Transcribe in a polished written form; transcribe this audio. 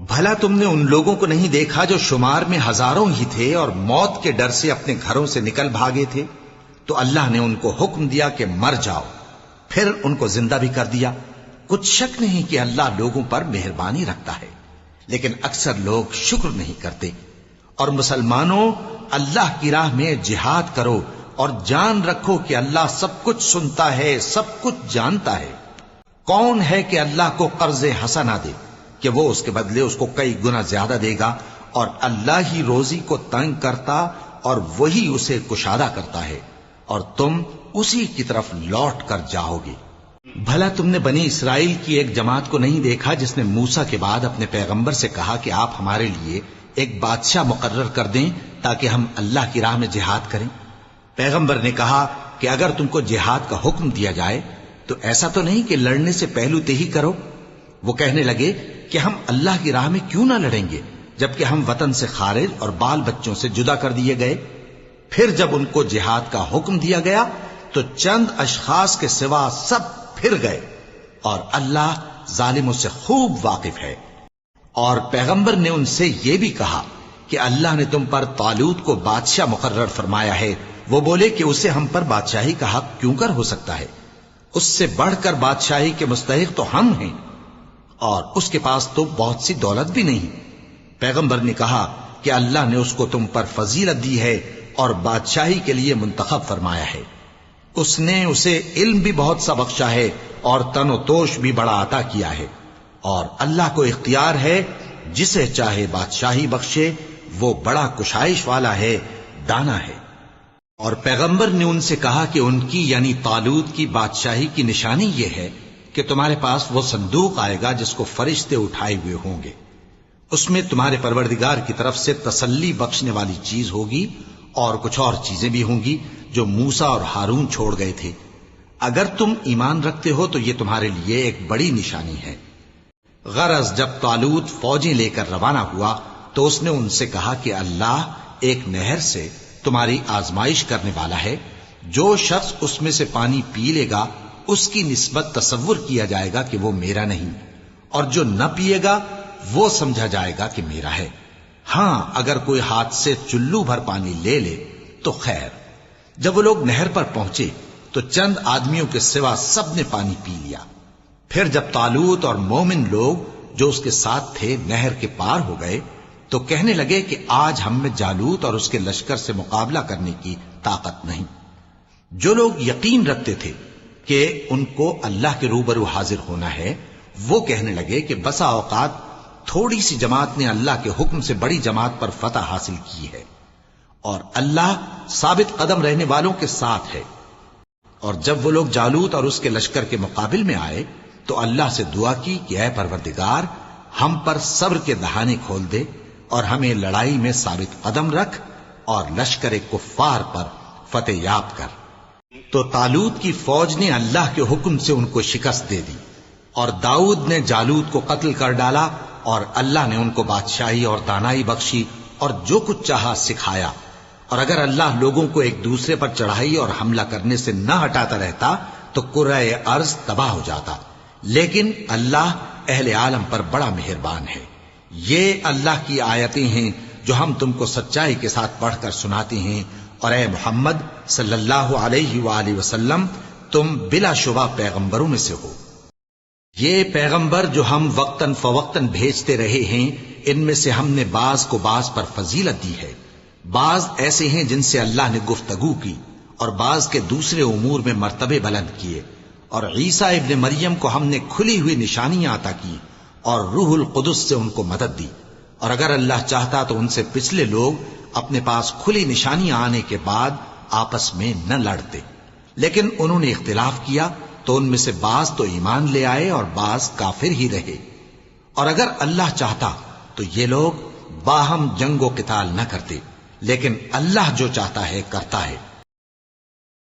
بھلا تم نے ان لوگوں کو نہیں دیکھا جو شمار میں ہزاروں ہی تھے اور موت کے ڈر سے اپنے گھروں سے نکل بھاگے تھے؟ تو اللہ نے ان کو حکم دیا کہ مر جاؤ، پھر ان کو زندہ بھی کر دیا۔ کچھ شک نہیں کہ اللہ لوگوں پر مہربانی رکھتا ہے، لیکن اکثر لوگ شکر نہیں کرتے۔ اور مسلمانوں، اللہ کی راہ میں جہاد کرو اور جان رکھو کہ اللہ سب کچھ سنتا ہے، سب کچھ جانتا ہے۔ کون ہے کہ اللہ کو قرض حسنہ دے کہ وہ اس کے بدلے اس کو کئی گنا زیادہ دے گا؟ اور اللہ ہی روزی کو تنگ کرتا اور وہی اسے کشادہ کرتا ہے، اور تم اسی کی طرف لوٹ کر جاؤ گے۔ بھلا تم نے بنی اسرائیل کی ایک جماعت کو نہیں دیکھا جس نے موسیٰ کے بعد اپنے پیغمبر سے کہا کہ آپ ہمارے لیے ایک بادشاہ مقرر کر دیں تاکہ ہم اللہ کی راہ میں جہاد کریں؟ پیغمبر نے کہا کہ اگر تم کو جہاد کا حکم دیا جائے تو ایسا تو نہیں کہ لڑنے سے پہلو تہی کرو۔ وہ کہنے لگے کہ ہم اللہ کی راہ میں کیوں نہ لڑیں گے جبکہ ہم وطن سے خارج اور بال بچوں سے جدا کر دیے گئے۔ پھر جب ان کو جہاد کا حکم دیا گیا تو چند اشخاص کے سوا سب پھر گئے، اور اللہ ظالموں سے خوب واقف ہے۔ اور پیغمبر نے ان سے یہ بھی کہا کہ اللہ نے تم پر طالوت کو بادشاہ مقرر فرمایا ہے۔ وہ بولے کہ اسے ہم پر بادشاہی کا حق کیوں کر ہو سکتا ہے؟ اس سے بڑھ کر بادشاہی کے مستحق تو ہم ہیں، اور اس کے پاس تو بہت سی دولت بھی نہیں۔ پیغمبر نے کہا کہ اللہ نے اس کو تم پر فضیلت دی ہے اور بادشاہی کے لیے منتخب فرمایا ہے۔ اس نے اسے علم بھی بہت سا بخشا ہے اور تن و توش بھی بڑا عطا کیا ہے، اور اللہ کو اختیار ہے جسے چاہے بادشاہی بخشے، وہ بڑا کشائش والا ہے، دانا ہے۔ اور پیغمبر نے ان سے کہا کہ ان کی یعنی طالوت کی بادشاہی کی نشانی یہ ہے کہ تمہارے پاس وہ صندوق آئے گا جس کو فرشتے اٹھائے ہوئے ہوں گے۔ اس میں تمہارے پروردگار کی طرف سے تسلی بخشنے والی چیز ہوگی، اور کچھ اور چیزیں بھی ہوں گی جو موسیٰ اور ہارون چھوڑ گئے تھے۔ اگر تم ایمان رکھتے ہو تو یہ تمہارے لیے ایک بڑی نشانی ہے۔ غرض جب طالوت فوجیں لے کر روانہ ہوا تو اس نے ان سے کہا کہ اللہ ایک نہر سے تمہاری آزمائش کرنے والا ہے، جو شخص اس میں سے پانی پی لے گا اس کی نسبت تصور کیا جائے گا کہ وہ میرا نہیں، اور جو نہ پیے گا وہ سمجھا جائے گا کہ میرا ہے۔ ہاں اگر کوئی ہاتھ سے چلو بھر پانی لے لے تو خیر۔ جب وہ لوگ نہر پر پہنچے تو چند آدمیوں کے سوا سب نے پانی پی لیا۔ پھر جب طالوت اور مومن لوگ جو اس کے ساتھ تھے نہر کے پار ہو گئے تو کہنے لگے کہ آج ہم میں جالوت اور اس کے لشکر سے مقابلہ کرنے کی طاقت نہیں۔ جو لوگ یقین رکھتے تھے کہ ان کو اللہ کے روبرو حاضر ہونا ہے، وہ کہنے لگے کہ بسا اوقات تھوڑی سی جماعت نے اللہ کے حکم سے بڑی جماعت پر فتح حاصل کی ہے، اور اللہ ثابت قدم رہنے والوں کے ساتھ ہے۔ اور جب وہ لوگ جالوت اور اس کے لشکر کے مقابل میں آئے تو اللہ سے دعا کی کہ اے پروردگار، ہم پر صبر کے دہانے کھول دے اور ہمیں لڑائی میں ثابت قدم رکھ اور لشکر کفار پر فتح یاب کر۔ تو طالوت کی فوج نے اللہ کے حکم سے ان کو شکست دے دی، اور داؤد نے جالوت کو قتل کر ڈالا، اور اللہ نے ان کو بادشاہی اور دانائی بخشی اور جو کچھ چاہا سکھایا۔ اور اگر اللہ لوگوں کو ایک دوسرے پر چڑھائی اور حملہ کرنے سے نہ ہٹاتا رہتا تو کرۂ ارض تباہ ہو جاتا، لیکن اللہ اہل عالم پر بڑا مہربان ہے۔ یہ اللہ کی آیتیں ہیں جو ہم تم کو سچائی کے ساتھ پڑھ کر سناتے ہیں، اور اے محمد صلی اللہ علیہ وآلہ وسلم تم بلا شبہ پیغمبروں میں سے ہو۔ یہ پیغمبر جو ہم وقتاً فوقتاً بھیجتے رہے ہیں، ان میں سے ہم نے بعض کو بعض پر فضیلت دی ہے۔ بعض ایسے ہیں جن سے اللہ نے گفتگو کی، اور بعض کے دوسرے امور میں مرتبے بلند کیے، اور عیسیٰ ابن مریم کو ہم نے کھلی ہوئی نشانیاں عطا کی اور روح القدس سے ان کو مدد دی۔ اور اگر اللہ چاہتا تو ان سے پچھلے لوگ اپنے پاس کھلی نشانیاں آنے کے بعد آپس میں نہ لڑتے، لیکن انہوں نے اختلاف کیا تو ان میں سے بعض تو ایمان لے آئے اور بعض کافر ہی رہے۔ اور اگر اللہ چاہتا تو یہ لوگ باہم جنگ و قتال نہ کرتے، لیکن اللہ جو چاہتا ہے کرتا ہے۔